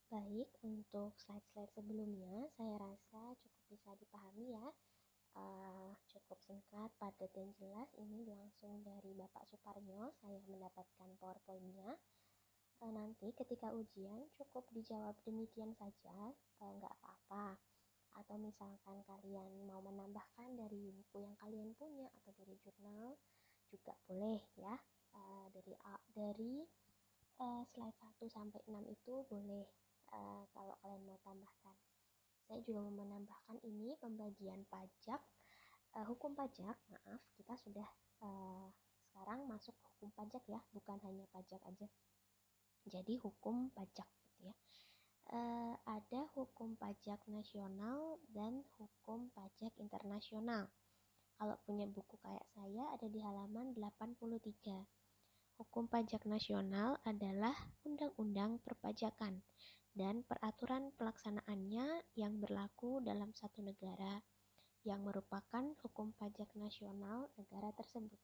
Baik, untuk slide-slide sebelumnya saya rasa cukup bisa dipahami ya. Cukup singkat, padat, dan jelas. Ini langsung dari Bapak Suparnyo, saya mendapatkan PowerPoint-nya. Nanti ketika ujian cukup dijawab demikian saja, nggak apa-apa. Atau misalkan kalian mau menambahkan dari buku yang kalian punya atau dari jurnal juga boleh ya. Dari slide 1 sampai 6 itu boleh kalau kalian mau tambahkan. Saya juga mau menambahkan ini pembagian pajak, hukum pajak, maaf, kita sudah sekarang masuk hukum pajak ya, bukan hanya pajak aja. Jadi hukum pajak gitu ya. Ada hukum pajak nasional dan hukum pajak internasional. Kalau punya buku kayak saya ada di halaman 83. Hukum pajak nasional adalah undang-undang perpajakan dan peraturan pelaksanaannya yang berlaku dalam satu negara yang merupakan hukum pajak nasional negara tersebut.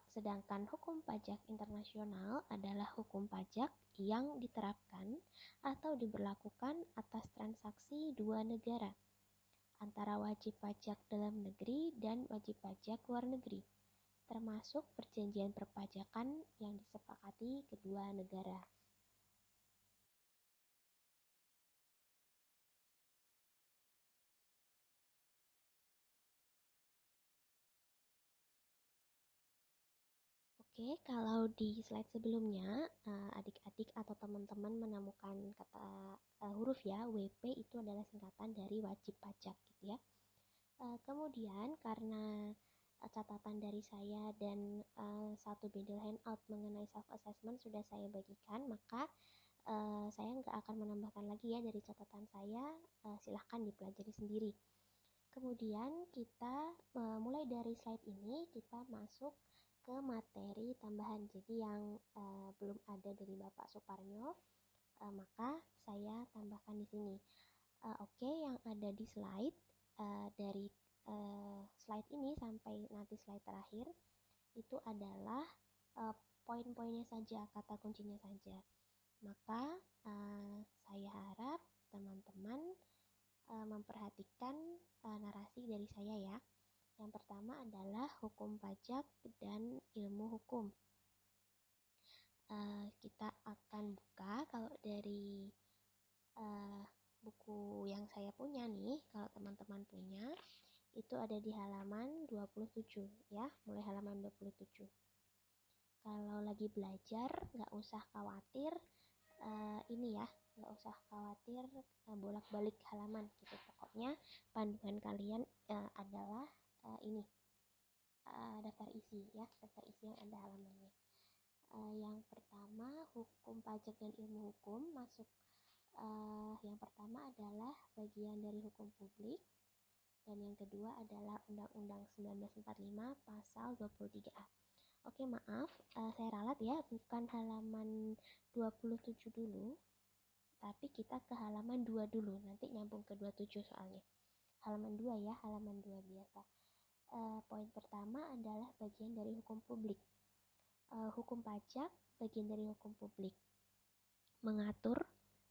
Sedangkan hukum pajak internasional adalah hukum pajak yang diterapkan atau diberlakukan atas transaksi dua negara, antara wajib pajak dalam negeri dan wajib pajak luar negeri, termasuk perjanjian perpajakan yang disepakati kedua negara. Oke, kalau di slide sebelumnya, adik-adik atau teman-teman menemukan kata huruf ya, WP itu adalah singkatan dari wajib pajak gitu ya. Kemudian karena catatan dari saya dan satu bundle handout mengenai self assessment sudah saya bagikan, maka saya nggak akan menambahkan lagi ya dari catatan saya, silahkan dipelajari sendiri. Kemudian kita mulai dari slide ini kita masuk ke materi tambahan. Jadi yang belum ada dari Bapak Suparnyo, maka saya tambahkan di sini. Oke, yang ada di slide dari slide ini sampai nanti slide terakhir itu adalah poin-poinnya saja, kata kuncinya saja. Maka saya harap teman-teman memperhatikan narasi dari saya ya. Yang pertama adalah hukum pajak dan ilmu hukum. Kita akan buka kalau dari buku yang saya punya nih, kalau teman-teman punya, itu ada di halaman 27 ya, mulai halaman 27. Kalau lagi belajar, nggak usah khawatir, ini ya, nggak usah khawatir bolak-balik halaman gitu. Pokoknya panduan kalian adalah ini, daftar isi ya, daftar isi yang ada halamannya. Yang pertama hukum pajak dan ilmu hukum masuk. Yang pertama adalah bagian dari hukum publik, dan yang kedua adalah Undang-Undang 1945 pasal 23A. Oke, maaf, saya ralat ya, bukan halaman 27 dulu, tapi kita ke halaman 2 dulu, nanti nyambung ke 27 soalnya. Halaman 2 ya, halaman 2 biasa. Poin pertama adalah bagian dari hukum publik. Hukum pajak bagian dari hukum publik, mengatur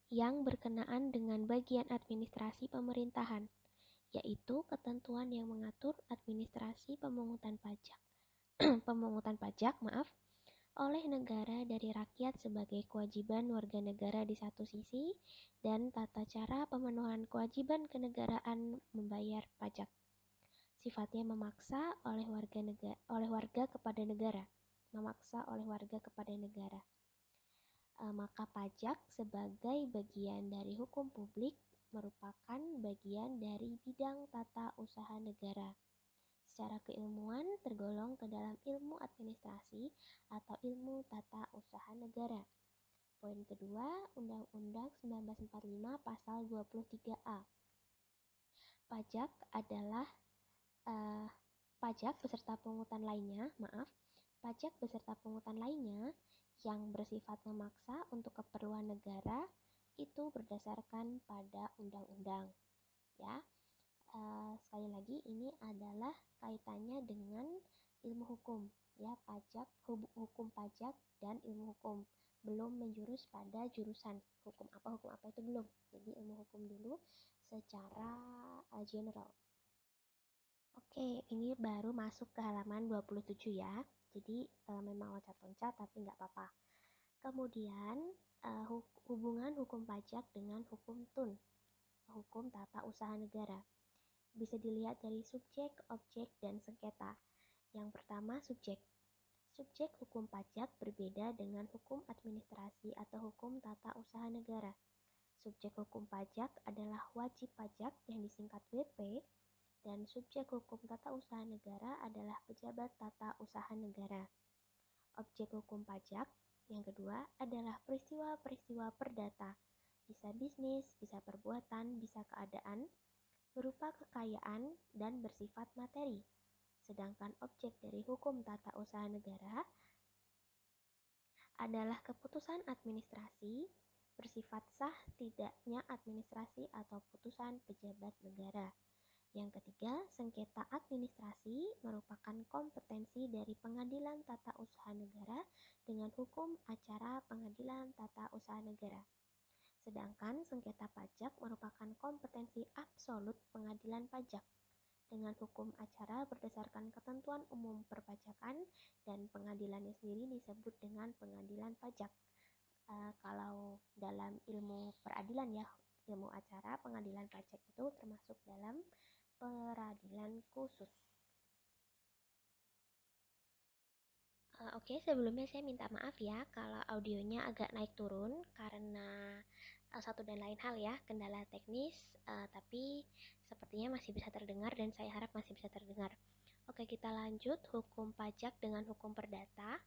yang berkenaan dengan bagian administrasi pemerintahan, yaitu ketentuan yang mengatur administrasi pemungutan pajak oleh negara dari rakyat sebagai kewajiban warga negara di satu sisi, dan tata cara pemenuhan kewajiban kenegaraan membayar pajak. Sifatnya memaksa oleh warga kepada negara. Maka pajak sebagai bagian dari hukum publik merupakan bagian dari bidang tata usaha negara. Secara keilmuan tergolong ke dalam ilmu administrasi atau ilmu tata usaha negara. Poin kedua, Undang-Undang 1945 pasal 23A. Pajak adalah pajak beserta pungutan lainnya yang bersifat memaksa untuk keperluan negara itu berdasarkan pada undang-undang ya. Sekali lagi ini adalah kaitannya dengan ilmu hukum ya, hukum pajak dan ilmu hukum. belum menjurus pada jurusan hukum apa itu belum. Jadi ilmu hukum dulu secara general. Oke, ini baru masuk ke halaman 27 ya. Jadi memang loncat-loncat tapi nggak apa-apa. Kemudian hubungan hukum pajak dengan hukum TUN, hukum tata usaha negara. Bisa dilihat dari subjek, objek, dan sengketa. Yang pertama, subjek. Subjek hukum pajak berbeda dengan hukum administrasi atau hukum tata usaha negara. Subjek hukum pajak adalah wajib pajak yang disingkat WP, dan subjek hukum tata usaha negara adalah pejabat tata usaha negara. Objek hukum pajak yang kedua adalah peristiwa-peristiwa perdata, bisa bisnis, bisa perbuatan, bisa keadaan, berupa kekayaan dan bersifat materi. Sedangkan objek dari hukum tata usaha negara adalah keputusan administrasi, bersifat sah tidaknya administrasi atau putusan pejabat negara. Yang ketiga, sengketa administrasi merupakan kompetensi dari Pengadilan Tata Usaha Negara dengan hukum acara Pengadilan Tata Usaha Negara. Sedangkan sengketa pajak merupakan kompetensi absolut Pengadilan Pajak dengan hukum acara berdasarkan ketentuan umum perpajakan, dan pengadilannya sendiri disebut dengan pengadilan pajak. Kalau dalam ilmu peradilan ya, ilmu acara pengadilan pajak itu termasuk dalam peradilan khusus. Oke, sebelumnya saya minta maaf ya kalau audionya agak naik turun karena satu dan lain hal ya, kendala teknis, tapi sepertinya masih bisa terdengar dan saya harap masih bisa terdengar. Oke, kita lanjut hukum pajak dengan hukum perdata.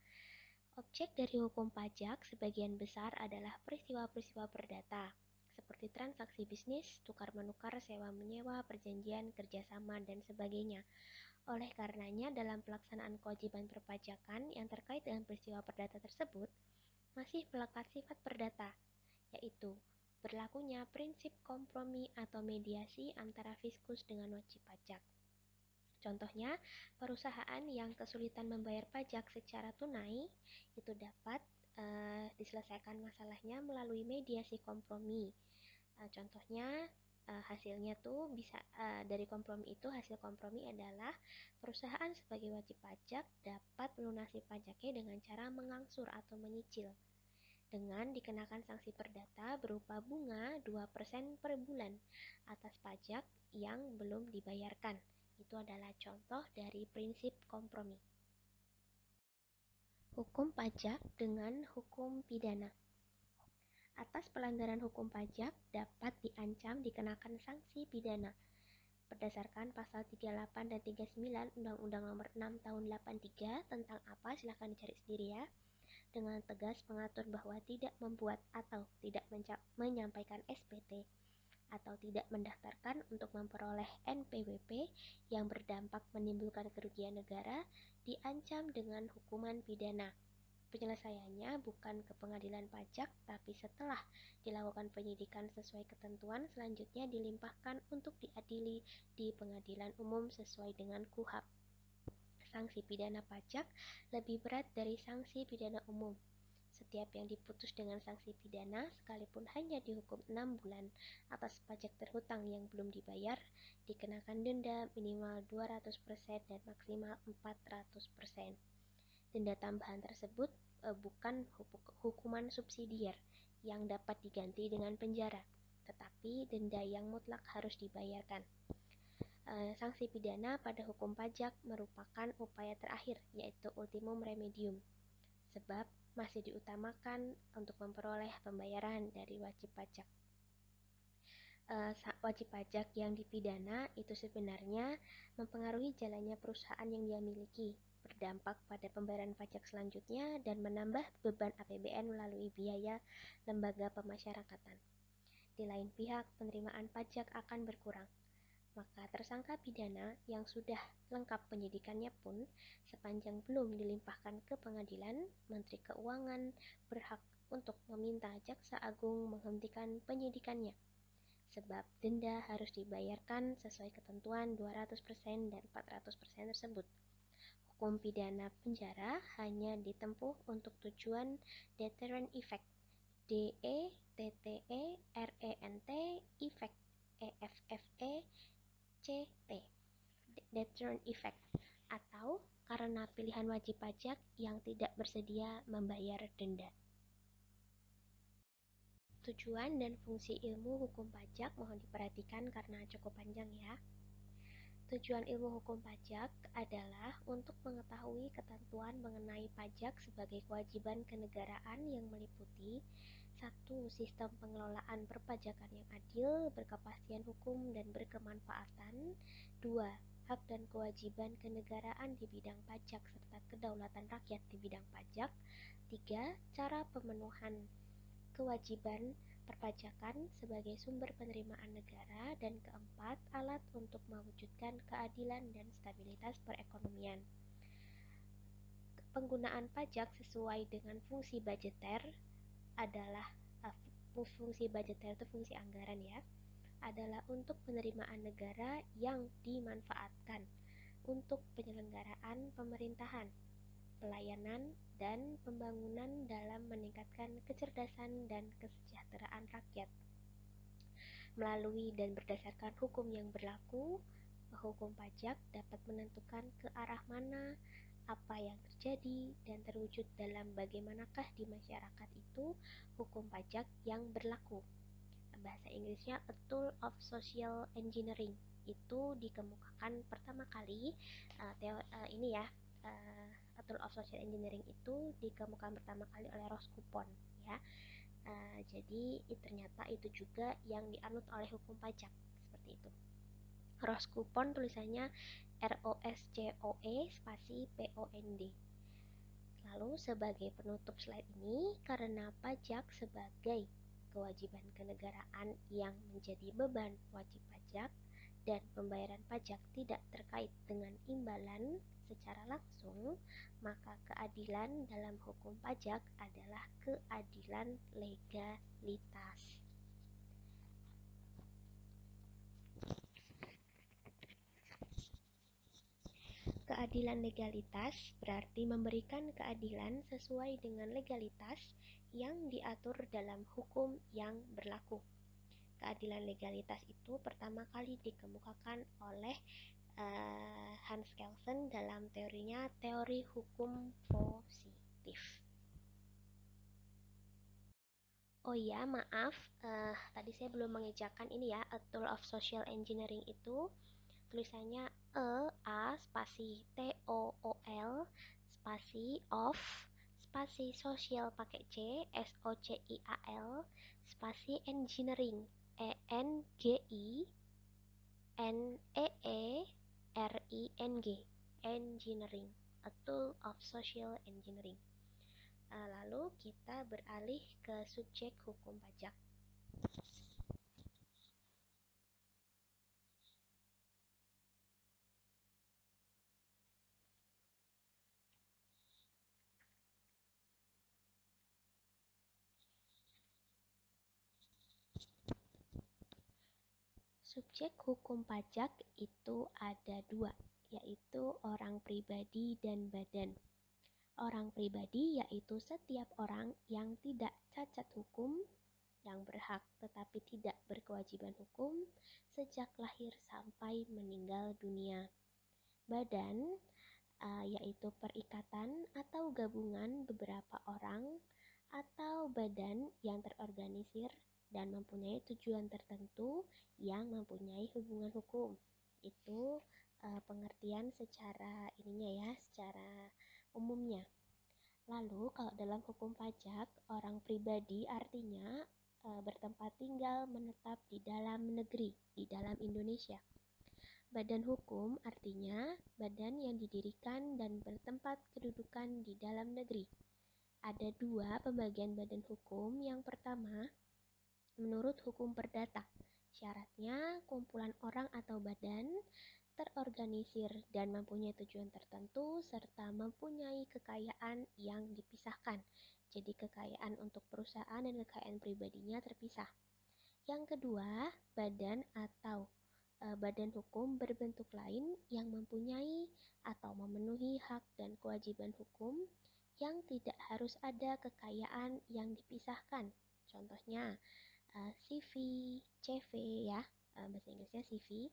Objek dari hukum pajak sebagian besar adalah peristiwa-peristiwa perdata, seperti transaksi bisnis, tukar-menukar, sewa-menyewa, perjanjian, kerjasama, dan sebagainya. Oleh karenanya, dalam pelaksanaan kewajiban perpajakan yang terkait dengan peristiwa perdata tersebut, masih melekat sifat perdata, yaitu berlakunya prinsip kompromi atau mediasi antara fiskus dengan wajib pajak. Contohnya, perusahaan yang kesulitan membayar pajak secara tunai itu dapat diselesaikan masalahnya melalui mediasi kompromi. Contohnya hasilnya tuh bisa dari kompromi itu, hasil kompromi adalah perusahaan sebagai wajib pajak dapat melunasi pajaknya dengan cara mengangsur atau menyicil dengan dikenakan sanksi perdata berupa bunga 2% per bulan atas pajak yang belum dibayarkan. Itu adalah contoh dari prinsip kompromi. Hukum pajak dengan hukum pidana. Atas pelanggaran hukum pajak dapat diancam dikenakan sanksi pidana berdasarkan pasal 38 dan 39 Undang-Undang Nomor 6 Tahun 83. Tentang apa silahkan dicari sendiri ya. Dengan tegas mengatur bahwa tidak membuat atau tidak menyampaikan SPT atau tidak mendaftarkan untuk memperoleh NPWP yang berdampak menimbulkan kerugian negara diancam dengan hukuman pidana. Penyelesaiannya bukan ke pengadilan pajak, tapi setelah dilakukan penyidikan sesuai ketentuan, selanjutnya dilimpahkan untuk diadili di pengadilan umum sesuai dengan KUHP. Sanksi pidana pajak lebih berat dari sanksi pidana umum. Setiap yang diputus dengan sanksi pidana, sekalipun hanya dihukum 6 bulan atas pajak terhutang yang belum dibayar, dikenakan denda minimal 200% dan maksimal 400%. Denda tambahan tersebut bukan hukuman subsidiar yang dapat diganti dengan penjara, tetapi denda yang mutlak harus dibayarkan. Sanksi pidana pada hukum pajak merupakan upaya terakhir, yaitu ultimum remedium, sebab masih diutamakan untuk memperoleh pembayaran dari wajib pajak. Wajib pajak yang dipidana itu sebenarnya mempengaruhi jalannya perusahaan yang dia miliki, berdampak pada pembayaran pajak selanjutnya, dan menambah beban APBN melalui biaya lembaga pemasyarakatan. Di lain pihak, penerimaan pajak akan berkurang. Maka tersangka pidana yang sudah lengkap penyidikannya pun, sepanjang belum dilimpahkan ke pengadilan, Menteri Keuangan berhak untuk meminta Jaksa Agung menghentikan penyidikannya, sebab denda harus dibayarkan sesuai ketentuan 200% dan 400% tersebut. Hukum pidana penjara hanya ditempuh untuk tujuan deterrent effect, DETTERENT effect, EFFECT, deterrent effect, atau karena pilihan wajib pajak yang tidak bersedia membayar denda. Tujuan dan fungsi ilmu hukum pajak mohon diperhatikan karena cukup panjang ya. Tujuan ilmu hukum pajak adalah untuk mengetahui ketentuan mengenai pajak sebagai kewajiban kenegaraan yang meliputi 1. Sistem pengelolaan perpajakan yang adil, berkepastian hukum, dan berkemanfaatan. 2. Hak dan kewajiban kenegaraan di bidang pajak serta kedaulatan rakyat di bidang pajak. 3. Cara pemenuhan kewajiban perpajakan sebagai sumber penerimaan negara, dan keempat, alat untuk mewujudkan keadilan dan stabilitas perekonomian. Penggunaan pajak sesuai dengan fungsi budgeter adalah fungsi budgeter itu fungsi anggaran ya, adalah untuk penerimaan negara yang dimanfaatkan untuk penyelenggaraan pemerintahan, pelayanan, dan pembangunan dalam meningkatkan kecerdasan dan kesejahteraan rakyat. Melalui dan berdasarkan hukum yang berlaku, hukum pajak dapat menentukan ke arah mana apa yang terjadi dan terwujud dalam bagaimanakah di masyarakat itu hukum pajak yang berlaku. Bahasa Inggrisnya a tool of social engineering. Itu dikemukakan pertama kali a tool of social engineering itu dikemukakan pertama kali oleh Ross Coupon ya. Jadi ternyata itu juga yang dianut oleh hukum pajak seperti itu. Ross Coupon tulisannya ROSCOE spasi POND. Lalu sebagai penutup slide ini, karena pajak sebagai kewajiban kenegaraan yang menjadi beban wajib pajak dan pembayaran pajak tidak terkait dengan imbalan secara langsung, maka keadilan dalam hukum pajak adalah keadilan legalitas. Keadilan legalitas berarti memberikan keadilan sesuai dengan legalitas yang diatur dalam hukum yang berlaku. Keadilan legalitas itu pertama kali dikemukakan oleh Hans Kelsen dalam teorinya teori hukum positif. Oh iya, maaf, tadi saya belum mengejakan ini ya, a tool of social engineering itu tulisannya A spasi TOOL spasi of spasi social pakai C SOCIAL spasi engineering ENGINEERING engineering, a tool of social engineering. Lalu kita beralih ke subjek hukum pajak. Subjek hukum pajak itu ada dua, yaitu orang pribadi dan badan. Orang pribadi yaitu setiap orang yang tidak cacat hukum, yang berhak tetapi tidak berkewajiban hukum sejak lahir sampai meninggal dunia. Badan yaitu perikatan atau gabungan beberapa orang atau badan yang terorganisir dan mempunyai tujuan tertentu yang mempunyai hubungan hukum. Itu pengertian secara secara umumnya. Lalu kalau dalam hukum pajak, orang pribadi artinya bertempat tinggal menetap di dalam negeri, di dalam Indonesia. Badan hukum artinya badan yang didirikan dan bertempat kedudukan di dalam negeri. Ada dua pembagian badan hukum. Yang pertama, menurut hukum perdata, syaratnya kumpulan orang atau badan terorganisir dan mempunyai tujuan tertentu serta mempunyai kekayaan yang dipisahkan. Jadi kekayaan untuk perusahaan dan kekayaan pribadinya terpisah. Yang kedua, badan atau badan hukum berbentuk lain yang mempunyai atau memenuhi hak dan kewajiban hukum yang tidak harus ada kekayaan yang dipisahkan. Contohnya CV, CV ya, bahasa Inggrisnya CV,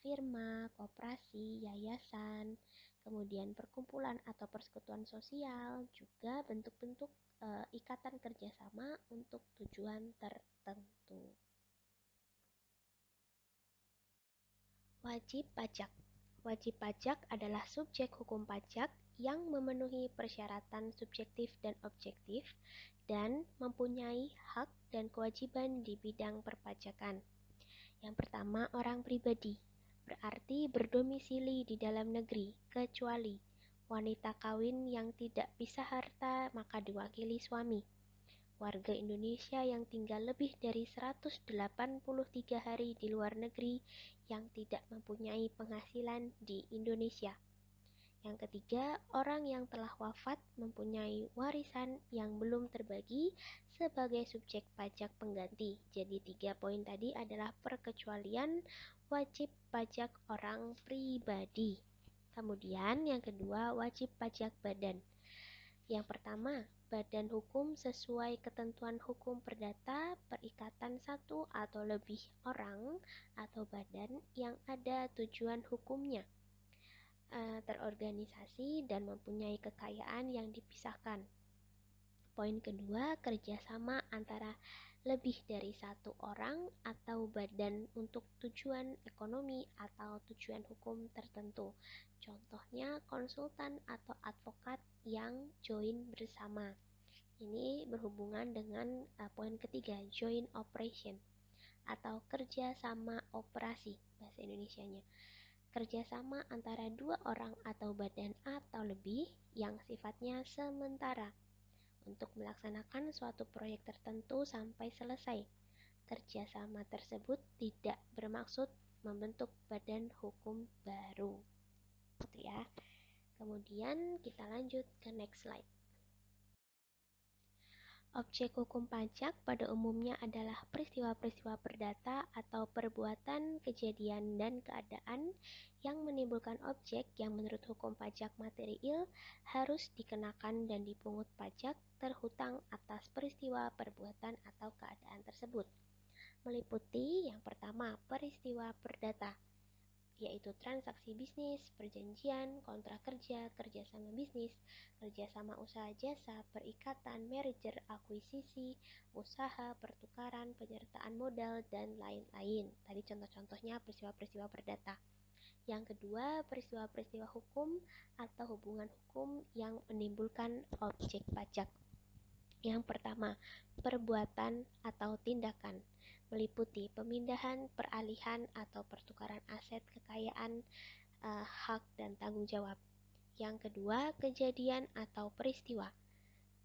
firma, koperasi, yayasan, kemudian perkumpulan atau persekutuan sosial, juga bentuk-bentuk ikatan kerjasama untuk tujuan tertentu. Wajib pajak. Wajib pajak adalah subjek hukum pajak yang memenuhi persyaratan subjektif dan objektif dan mempunyai hak dan kewajiban di bidang perpajakan. Yang pertama, orang pribadi, berarti berdomisili di dalam negeri, kecuali wanita kawin yang tidak bisa harta maka diwakili suami. Warga Indonesia yang tinggal lebih dari 183 hari di luar negeri yang tidak mempunyai penghasilan di Indonesia. Yang ketiga, orang yang telah wafat mempunyai warisan yang belum terbagi sebagai subjek pajak pengganti. Jadi 3 poin tadi adalah perkecualian wajib pajak orang pribadi. Kemudian yang kedua, wajib pajak badan. Yang pertama, badan hukum sesuai ketentuan hukum perdata perikatan satu atau lebih orang atau badan yang ada tujuan hukumnya terorganisasi dan mempunyai kekayaan yang dipisahkan. Poin kedua, kerjasama antara lebih dari satu orang atau badan untuk tujuan ekonomi atau tujuan hukum tertentu. Contohnya konsultan atau advokat yang join bersama. Ini berhubungan dengan poin ketiga, joint operation atau kerjasama operasi bahasa Indonesianya. Kerjasama antara dua orang atau badan atau lebih yang sifatnya sementara untuk melaksanakan suatu proyek tertentu sampai selesai. Kerjasama tersebut tidak bermaksud membentuk badan hukum baru. Gitu ya. Kemudian kita lanjut ke next slide. Objek hukum pajak pada umumnya adalah peristiwa-peristiwa perdata atau perbuatan, kejadian, dan keadaan yang menimbulkan objek yang menurut hukum pajak material harus dikenakan dan dipungut pajak terhutang atas peristiwa, perbuatan, atau keadaan tersebut. Meliputi yang pertama, peristiwa perdata, yaitu transaksi bisnis, perjanjian, kontrak kerja, kerjasama bisnis, kerjasama usaha jasa, perikatan, merger, akuisisi, usaha, pertukaran, penyertaan modal, dan lain-lain. Tadi contoh-contohnya peristiwa-peristiwa perdata. Yang kedua, peristiwa-peristiwa hukum atau hubungan hukum yang menimbulkan objek pajak. Yang pertama, perbuatan atau tindakan meliputi pemindahan, peralihan, atau pertukaran aset, kekayaan, hak, dan tanggung jawab. Yang kedua, kejadian atau peristiwa,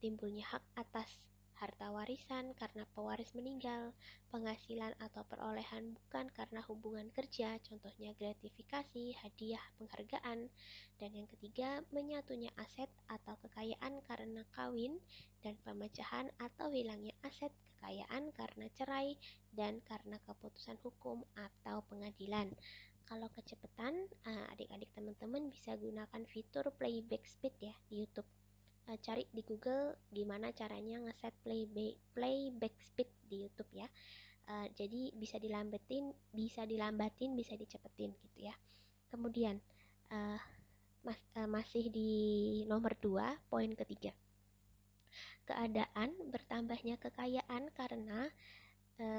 timbulnya hak atas harta warisan karena pewaris meninggal, penghasilan atau perolehan bukan karena hubungan kerja, contohnya gratifikasi, hadiah, penghargaan. Dan yang ketiga, menyatunya aset atau kekayaan karena kawin dan pemecahan atau hilangnya aset kekayaan karena cerai dan karena keputusan hukum atau pengadilan. Kalau kecepatan, adik-adik teman-teman bisa gunakan fitur playback speed ya di YouTube. Cari di Google gimana caranya ngeset playback speed di YouTube ya. Jadi bisa dilambatin, bisa dicepetin gitu ya. Kemudian masih di nomor 2, poin ketiga. Keadaan bertambahnya kekayaan karena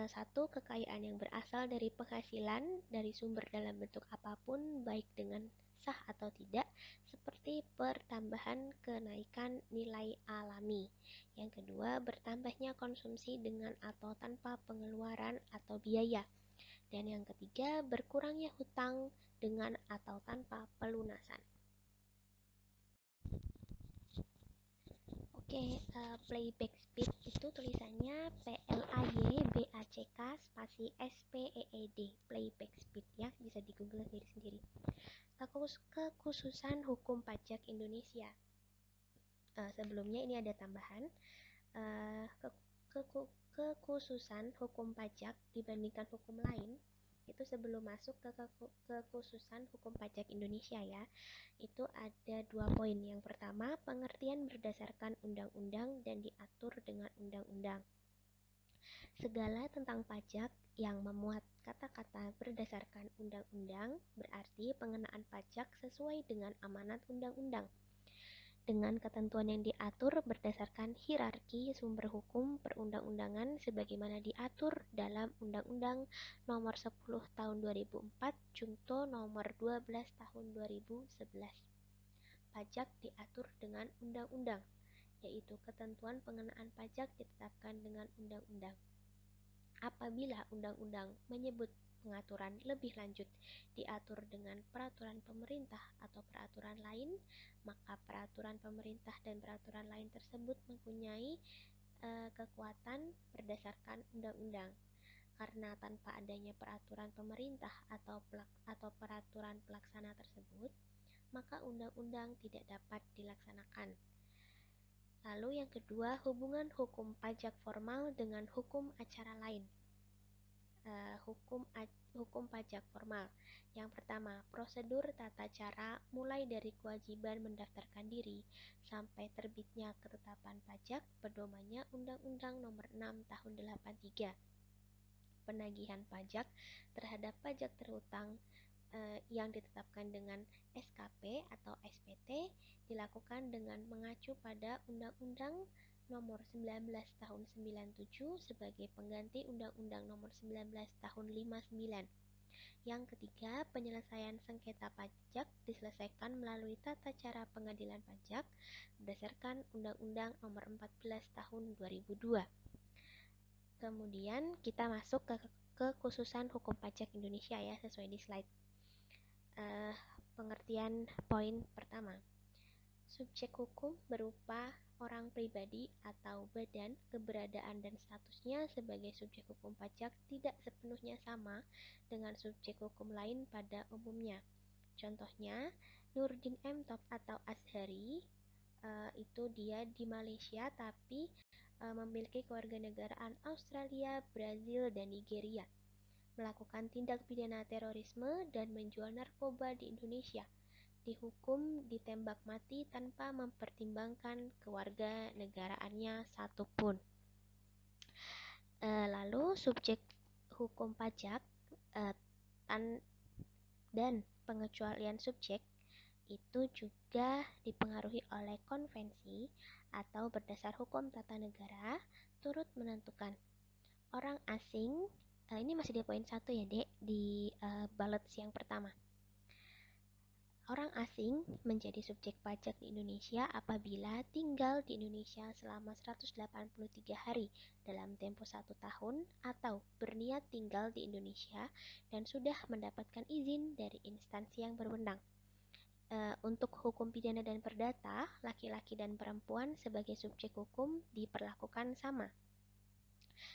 satu, kekayaan yang berasal dari penghasilan dari sumber dalam bentuk apapun, baik dengan sah atau tidak, seperti pertambahan kenaikan nilai alami. Yang kedua, bertambahnya konsumsi dengan atau tanpa pengeluaran atau biaya. Dan yang ketiga, berkurangnya hutang dengan atau tanpa pelunasan. Oke, playback speed itu tulisannya PLAYBACK spasi SPEED, playback speed ya, bisa di Google sendiri-sendiri. Kekhususan hukum pajak Indonesia. Sebelumnya ini ada tambahan, kekhususan hukum pajak dibandingkan hukum lain Itu sebelum masuk ke kekhususan hukum pajak Indonesia ya. Itu ada 2 poin. Yang pertama, pengertian berdasarkan undang-undang dan diatur dengan undang-undang. Segala tentang pajak yang memuat kata-kata berdasarkan undang-undang berarti pengenaan pajak sesuai dengan amanat undang-undang, dengan ketentuan yang diatur berdasarkan hierarki sumber hukum perundang-undangan sebagaimana diatur dalam Undang-Undang Nomor 10 Tahun 2004 Junto Nomor 12 Tahun 2011. Pajak diatur dengan undang-undang, yaitu ketentuan pengenaan pajak ditetapkan dengan undang-undang. Apabila undang-undang menyebut pengaturan lebih lanjut diatur dengan peraturan pemerintah atau peraturan lain, maka peraturan pemerintah dan peraturan lain tersebut mempunyai kekuatan berdasarkan undang-undang. Karena tanpa adanya peraturan pemerintah atau peraturan pelaksana tersebut, maka undang-undang tidak dapat dilaksanakan. Lalu yang kedua, hubungan hukum pajak formal dengan hukum acara lain. Hukum pajak formal. Yang pertama, prosedur tata cara mulai dari kewajiban mendaftarkan diri sampai terbitnya ketetapan pajak pedomannya Undang-Undang Nomor 6 Tahun 83. Penagihan pajak terhadap pajak terhutang yang ditetapkan dengan SKP atau SPT dilakukan dengan mengacu pada Undang-Undang Nomor 19 Tahun 97 sebagai pengganti Undang-Undang Nomor 19 Tahun 59. Yang ketiga, penyelesaian sengketa pajak diselesaikan melalui tata cara pengadilan pajak berdasarkan Undang-Undang Nomor 14 Tahun 2002. Kemudian kita masuk ke kekhususan hukum pajak Indonesia ya, sesuai di slide. Pengertian poin pertama. Subjek hukum berupa orang pribadi atau badan, keberadaan dan statusnya sebagai subjek hukum pajak tidak sepenuhnya sama dengan subjek hukum lain pada umumnya. Contohnya, Nurdin M. Top atau Azhari, itu dia di Malaysia tapi memiliki kewarganegaraan Australia, Brazil, dan Nigeria, melakukan tindak pidana terorisme dan menjual narkoba di Indonesia, dihukum ditembak mati tanpa mempertimbangkan kewarganegaraannya satupun. Lalu subjek hukum pajak dan pengecualian subjek itu juga dipengaruhi oleh konvensi atau berdasar hukum tata negara turut menentukan orang asing. Ini masih di poin 1 ya dek, di bullets yang pertama. Orang asing menjadi subjek pajak di Indonesia apabila tinggal di Indonesia selama 183 hari dalam tempo 1 tahun atau berniat tinggal di Indonesia dan sudah mendapatkan izin dari instansi yang berwenang. Untuk hukum pidana dan perdata, laki-laki dan perempuan sebagai subjek hukum diperlakukan sama.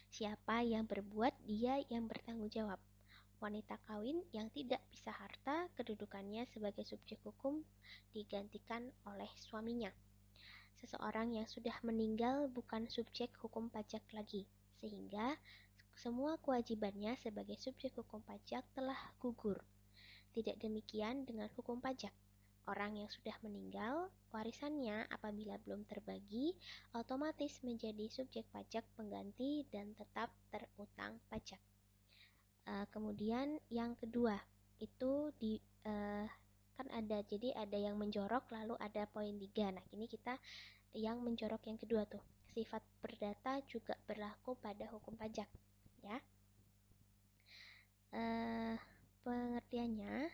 Siapa yang berbuat, dia yang bertanggung jawab. Wanita kawin yang tidak bisa harta, kedudukannya sebagai subjek hukum digantikan oleh suaminya. Seseorang yang sudah meninggal bukan subjek hukum pajak lagi, sehingga semua kewajibannya sebagai subjek hukum pajak telah gugur. Tidak demikian dengan hukum pajak. Orang yang sudah meninggal, warisannya apabila belum terbagi, otomatis menjadi subjek pajak pengganti dan tetap terutang pajak. Kemudian yang kedua, itu kan ada, jadi ada yang menjorok lalu ada poin 3. Nah, ini kita yang menjorok yang kedua tuh. Sifat perdata juga berlaku pada hukum pajak, ya. Pengertiannya,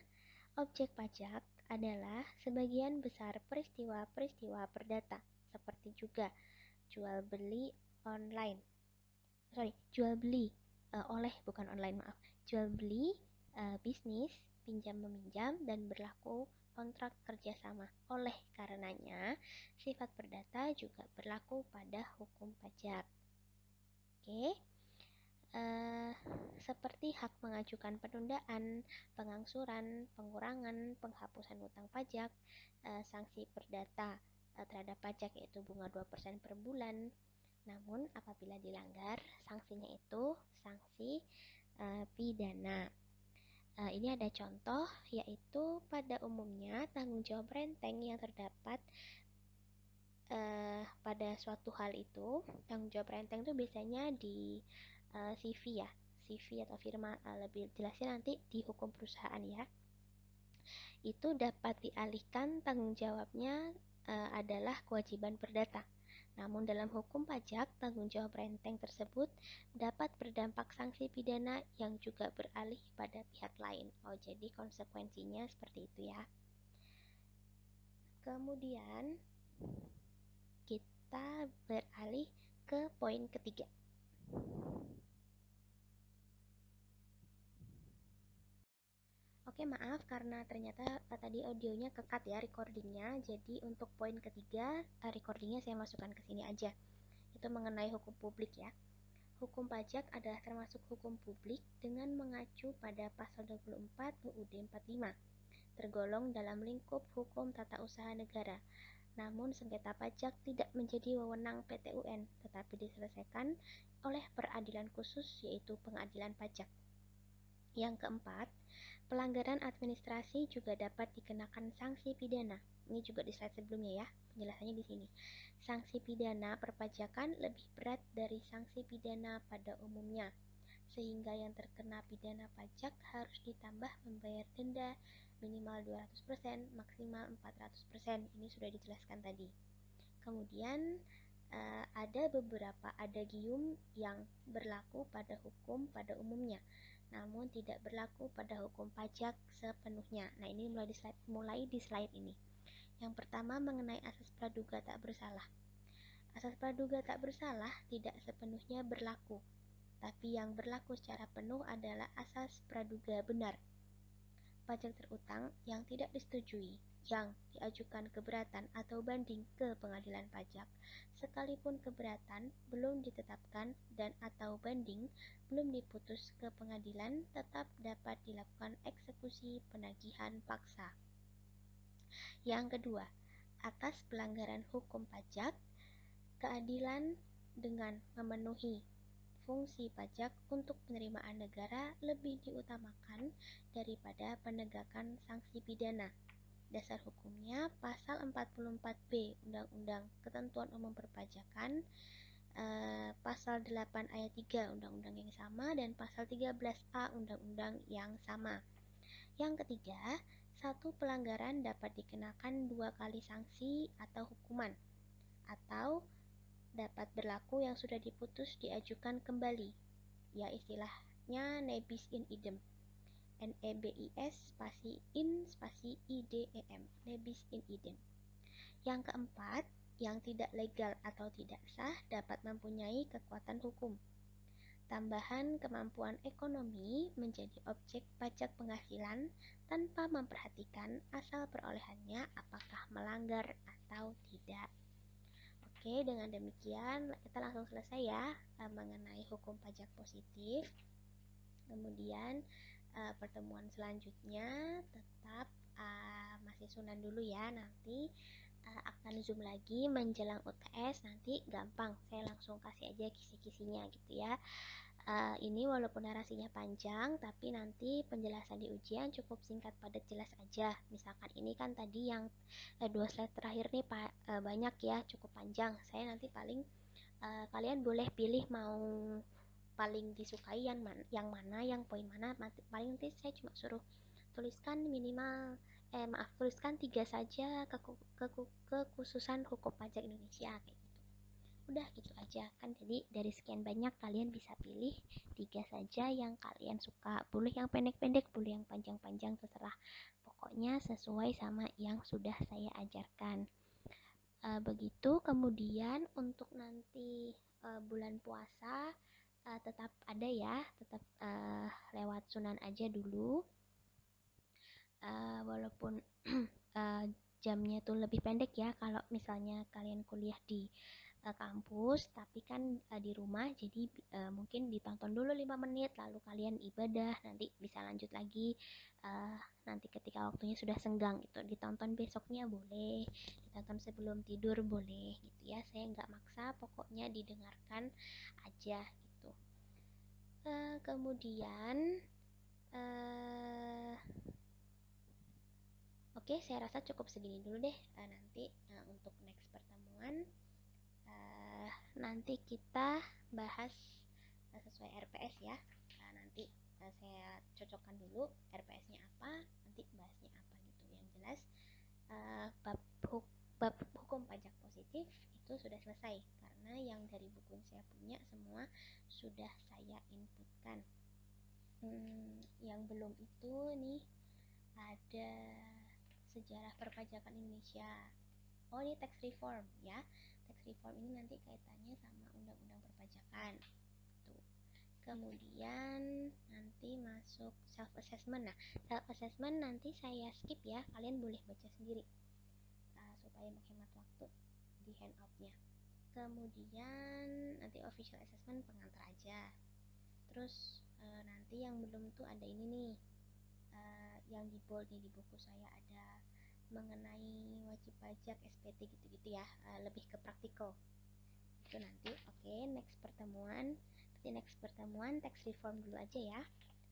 objek pajak adalah sebagian besar peristiwa-peristiwa perdata, seperti juga jual beli online. Jual beli bukan online, maaf. Jual beli, bisnis, pinjam meminjam, dan berlaku kontrak kerjasama. Oleh karenanya, sifat perdata juga berlaku pada hukum pajak. Oke. Seperti hak mengajukan penundaan, pengangsuran, pengurangan, penghapusan hutang pajak, sanksi perdata terhadap pajak yaitu bunga 2% per bulan. Namun apabila dilanggar, sanksinya itu sanksi pidana. Ini ada contoh, yaitu pada umumnya tanggung jawab renteng yang terdapat pada suatu hal itu, tanggung jawab renteng itu biasanya di CV ya, CV atau firma, lebih jelasnya nanti di hukum perusahaan ya. Itu dapat dialihkan tanggung jawabnya adalah kewajiban perdata. Namun dalam hukum pajak, tanggung jawab renteng tersebut dapat berdampak sanksi pidana yang juga beralih pada pihak lain. Oh, jadi konsekuensinya seperti itu ya. Kemudian kita beralih ke poin ketiga. Oke, maaf karena ternyata tadi audionya kekat ya, recordingnya. Jadi untuk poin ketiga, recordingnya saya masukkan ke sini aja. Itu mengenai hukum publik ya. Hukum pajak adalah termasuk hukum publik dengan mengacu pada pasal 24 UUD 45, tergolong dalam lingkup hukum tata usaha negara. Namun sengketa pajak tidak menjadi wewenang PT UN, tetapi diselesaikan oleh peradilan khusus, yaitu pengadilan pajak. Yang keempat, pelanggaran administrasi juga dapat dikenakan sanksi pidana. Ini juga di slide sebelumnya ya, penjelasannya di sini. Sanksi pidana perpajakan lebih berat dari sanksi pidana pada umumnya, sehingga yang terkena pidana pajak harus ditambah membayar denda minimal 200%, maksimal 400%. Ini sudah dijelaskan tadi. Kemudian ada beberapa adagium yang berlaku pada hukum pada umumnya, namun tidak berlaku pada hukum pajak sepenuhnya. Nah, ini mulai di slide ini. Yang pertama mengenai asas praduga tak bersalah. Asas praduga tak bersalah tidak sepenuhnya berlaku, tapi yang berlaku secara penuh adalah asas praduga benar. Pajak terutang yang tidak disetujui, yang diajukan keberatan atau banding ke pengadilan pajak, sekalipun keberatan belum ditetapkan dan atau banding belum diputus ke pengadilan, tetap dapat dilakukan eksekusi penagihan paksa. Yang kedua, atas pelanggaran hukum pajak, keadilan dengan memenuhi fungsi pajak untuk penerimaan negara lebih diutamakan daripada penegakan sanksi pidana. Dasar hukumnya pasal 44B Undang-Undang Ketentuan Umum Perpajakan, pasal 8 ayat 3 Undang-Undang yang sama, dan pasal 13A Undang-Undang yang sama. Yang ketiga, satu pelanggaran dapat dikenakan 2 kali sanksi atau hukuman, atau dapat berlaku yang sudah diputus diajukan kembali, ya istilahnya nebis in idem, NEBIS spasi in spasi IDEM, nebis in idem. Yang keempat, yang tidak legal atau tidak sah dapat mempunyai kekuatan hukum. Tambahan kemampuan ekonomi menjadi objek pajak penghasilan tanpa memperhatikan asal perolehannya apakah melanggar atau tidak. Oke, dengan demikian kita langsung selesai ya mengenai hukum pajak positif. Kemudian pertemuan selanjutnya tetap masih Sunan dulu ya, nanti akan Zoom lagi menjelang UTS, nanti gampang saya langsung kasih aja kisi-kisinya gitu ya. Ini walaupun narasinya panjang, tapi nanti penjelasan di ujian cukup singkat padat jelas aja. Misalkan ini kan tadi yang 2 slide terakhir nih banyak ya, cukup panjang. Saya nanti paling kalian boleh pilih mau paling disukai yang poin mana. Paling nanti saya cuma suruh tuliskan tuliskan 3 saja kekhususan hukum pajak Indonesia kayak gitu. Udah gitu aja kan, jadi dari sekian banyak kalian bisa pilih 3 saja yang kalian suka, boleh yang pendek-pendek, boleh yang panjang-panjang, terserah, pokoknya sesuai sama yang sudah saya ajarkan. Begitu. Kemudian untuk nanti bulan puasa tetap ada ya, tetap lewat Sunan aja dulu, walaupun jamnya tuh lebih pendek ya kalau misalnya kalian kuliah di kampus, tapi kan di rumah, jadi mungkin ditonton dulu 5 menit lalu kalian ibadah, nanti bisa lanjut lagi nanti ketika waktunya sudah senggang gitu, ditonton besoknya boleh, ditonton sebelum tidur boleh gitu ya, saya nggak maksa, pokoknya didengarkan aja gitu. Kemudian Oke, saya rasa cukup segini dulu deh. Nanti untuk next pertemuan uh, nanti kita bahas sesuai RPS ya. Nanti saya cocokkan dulu RPS-nya apa, nanti bahasnya apa gitu. Yang jelas bab, bab hukum pajak positif itu sudah selesai karena yang dari buku yang saya punya semua sudah saya inputkan. Yang belum itu nih ada sejarah perpajakan Indonesia. Oh, ini tax reform ya. Tax reform ini nanti kaitannya sama undang-undang perpajakan. Tuh. Kemudian nanti masuk self assessment. Nah, self assessment nanti saya skip ya. Kalian boleh baca sendiri supaya menghemat waktu di handoutnya. Kemudian nanti official assessment pengantar aja. Terus nanti yang belum tuh ada ini nih. Yang di bold nih di buku saya ada mengenai wajib pajak, SPT gitu-gitu ya, lebih ke praktikal itu nanti. Oke, next pertemuan tax reform dulu aja ya,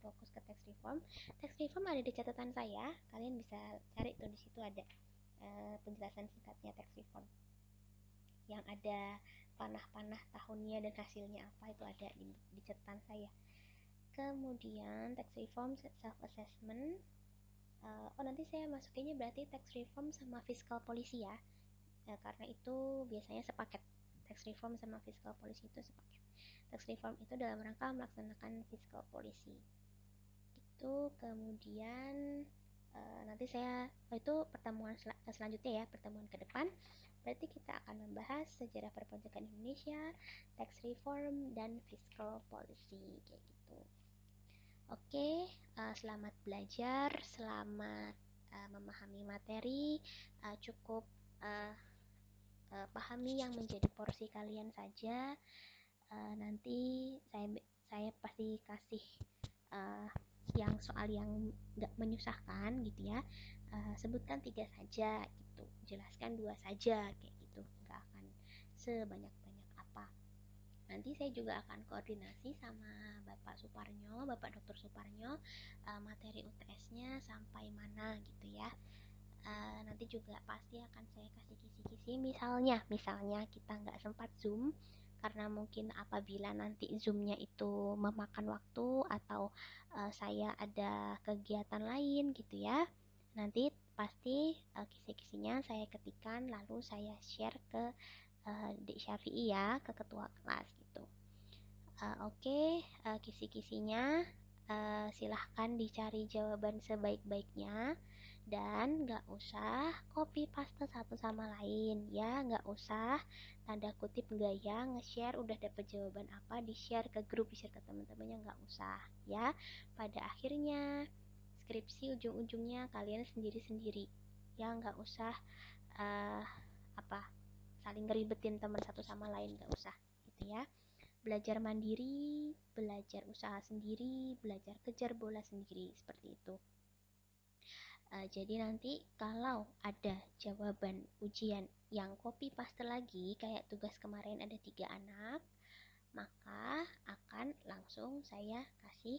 fokus ke tax reform. Tax reform ada di catatan saya, kalian bisa cari tuh, di situ ada penjelasan singkatnya tax reform yang ada panah-panah tahunnya dan hasilnya apa, itu ada di catatan saya. Kemudian tax reform self assessment. Nanti saya masukinnya berarti tax reform sama fiscal policy ya, karena itu biasanya sepaket. Tax reform sama fiscal policy itu sepaket. Tax reform itu dalam rangka melaksanakan fiscal policy itu. Kemudian nanti saya itu pertemuan selanjutnya ya, pertemuan ke depan berarti kita akan membahas sejarah perpajakan Indonesia, tax reform, dan fiscal policy kayak gitu. Oke, selamat belajar, selamat memahami materi, cukup pahami yang menjadi porsi kalian saja. Nanti saya pasti kasih yang soal yang nggak menyusahkan gitu ya. Sebutkan 3 saja gitu, jelaskan 2 saja kayak gitu, nggak akan sebanyak-banyak apa. Nanti saya juga akan koordinasi sama Bapak Suparnyo, Bapak Dr. Suparnyo, materi UTS-nya sampai mana gitu ya. Nanti juga pasti akan saya kasih kisi-kisi, misalnya kita nggak sempat Zoom karena mungkin apabila nanti Zoom-nya itu memakan waktu atau saya ada kegiatan lain gitu ya. Nanti pasti kisi-kisinya saya ketikkan lalu saya share ke Dek Syafi'i ya, ke ketua kelas gitu. Oke, kisi-kisinya silahkan dicari jawaban sebaik-baiknya dan nggak usah copy paste satu sama lain ya, nggak usah tanda kutip gaya nge-share udah dapet jawaban apa di-share ke grup, di-share ke teman-temannya, nggak usah ya. Pada akhirnya skripsi ujung-ujungnya kalian sendiri-sendiri ya, nggak usah uh, apa saling ngeribetin teman satu sama lain, nggak usah gitu ya. Belajar mandiri, belajar usaha sendiri, belajar kejar bola sendiri, seperti itu. Jadi nanti kalau ada jawaban ujian yang copy paste lagi kayak tugas kemarin ada 3 anak, maka akan langsung saya kasih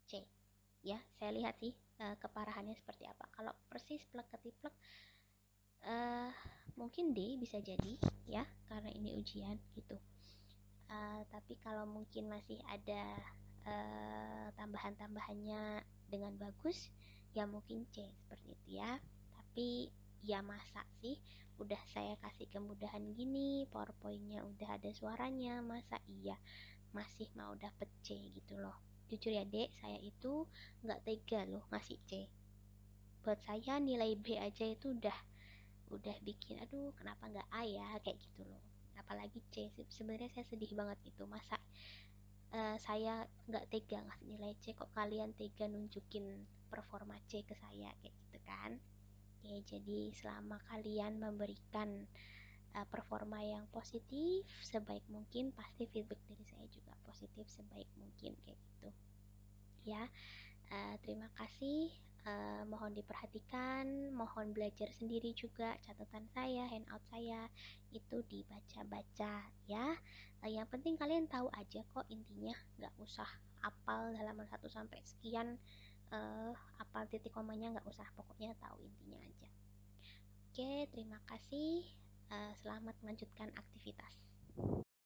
C ya. Saya lihat sih keparahannya seperti apa. Kalau persis plek ketiplek mungkin D bisa jadi ya, karena ini ujian gitu. Tapi kalau mungkin masih ada tambahan-tambahannya dengan bagus ya mungkin C, seperti itu ya. Tapi ya masa sih udah saya kasih kemudahan gini, PowerPoint-nya udah ada suaranya, masa iya masih mau dapet C gitu loh. Jujur ya dek, saya itu nggak tega loh ngasih C. Buat saya nilai B aja itu udah bikin aduh kenapa nggak A ya kayak gitu loh, apalagi C. Sebenarnya saya sedih banget itu, masa saya nggak tega ngasih nilai C, kok kalian tega nunjukin performa C ke saya kayak gitu kan. Oke, jadi selama kalian memberikan performa yang positif sebaik mungkin, pasti feedback dari saya juga positif sebaik mungkin kayak gitu ya. Terima kasih. Mohon diperhatikan, mohon belajar sendiri juga catatan saya, handout saya itu dibaca-baca ya. Yang penting kalian tahu aja kok intinya, nggak usah hafal halaman 1 sampai sekian. apal titik komanya nggak usah, pokoknya tahu intinya aja. Oke, terima kasih. Selamat melanjutkan aktivitas.